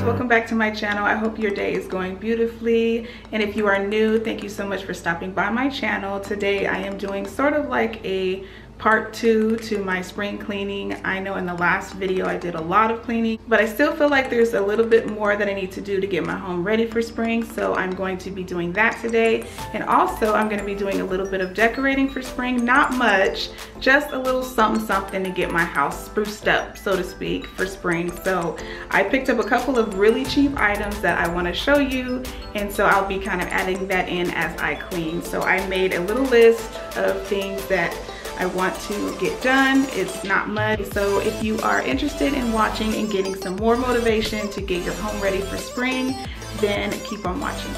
welcome back to my channel. I hope your day is going beautifully, and if you are new, thank you so much for stopping by my channel. Today I am doing sort of like a part 2 to my spring cleaning. I know in the last video I did a lot of cleaning, but I still feel like there's a little bit more that I need to do to get my home ready for spring, so I'm going to be doing that today. And also I'm going to be doing a little bit of decorating for spring. Not much, just a little something to get my house spruced up, so to speak, for spring. So I picked up a couple of really cheap items that I want to show you, and so I'll be kind of adding that in as I clean. So I made a little list of things that I want to get done. It's not much. So if you are interested in watching and getting some more motivation to get your home ready for spring, then keep on watching.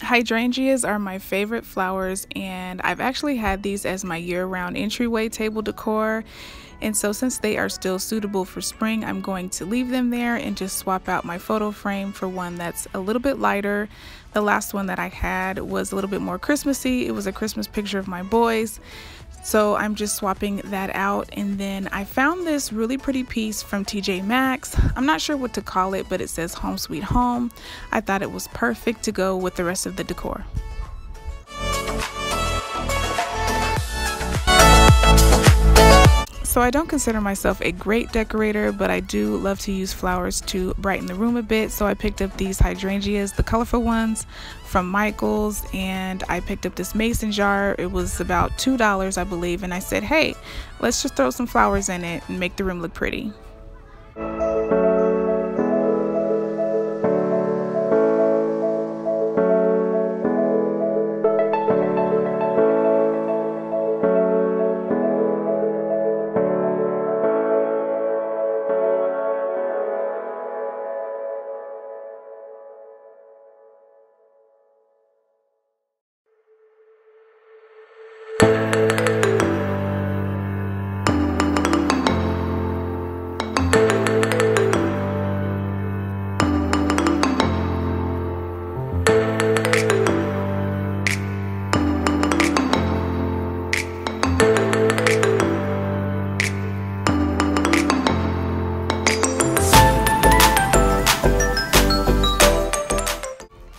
Hydrangeas are my favorite flowers, and I've actually had these as my year-round entryway table decor. And so since they are still suitable for spring, I'm going to leave them there and just swap out my photo frame for one that's a little bit lighter. The last one that I had was a little bit more Christmassy. It was a Christmas picture of my boys. So I'm just swapping that out. And then I found this really pretty piece from TJ Maxx. I'm not sure what to call it, but it says Home Sweet Home. I thought it was perfect to go with the rest of the decor. So I don't consider myself a great decorator, but I do love to use flowers to brighten the room a bit. So I picked up these hydrangeas, the colorful ones from Michaels, and I picked up this mason jar. It was about $2, I believe, and I said, hey, let's just throw some flowers in it and make the room look pretty.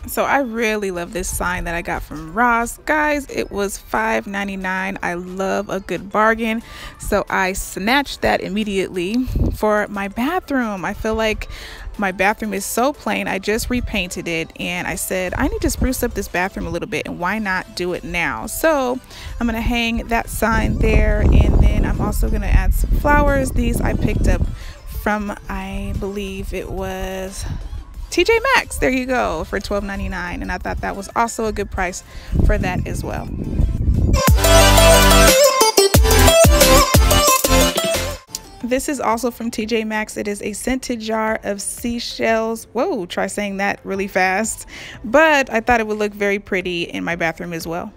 So I really love this sign that I got from Ross. Guys, it was $5.99. I love a good bargain. So I snatched that immediately for my bathroom. I feel like my bathroom is so plain. I just repainted it and I said, I need to spruce up this bathroom a little bit, and why not do it now? So I'm gonna hang that sign there, and then I'm also gonna add some flowers. These I picked up from, I believe it was TJ Maxx, there you go, for $12.99, and I thought that was also a good price for that as well. This is also from TJ Maxx. It is a scented jar of seashells. Whoa, try saying that really fast. But I thought it would look very pretty in my bathroom as well.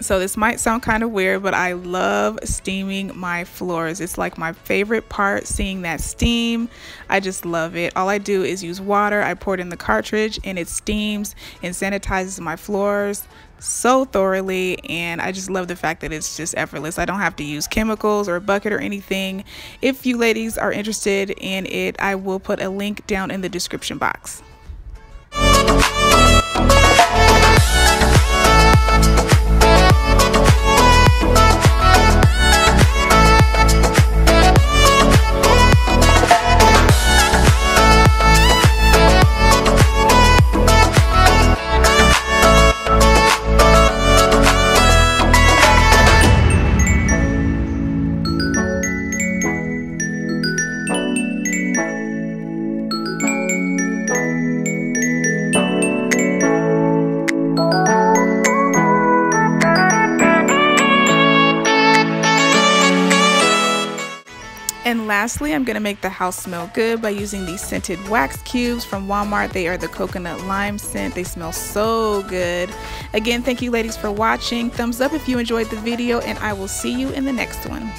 So this might sound kind of weird, but I love steaming my floors. It's like my favorite part, seeing that steam. I just love it. All I do is use water. I pour it in the cartridge and it steams and sanitizes my floors so thoroughly, and I just love the fact that it's just effortless. I don't have to use chemicals or a bucket or anything. If you ladies are interested in it, I will put a link down in the description box. And lastly, I'm gonna make the house smell good by using these scented wax cubes from Walmart. They are the coconut lime scent. They smell so good. Again, thank you ladies for watching. Thumbs up if you enjoyed the video, and I will see you in the next one.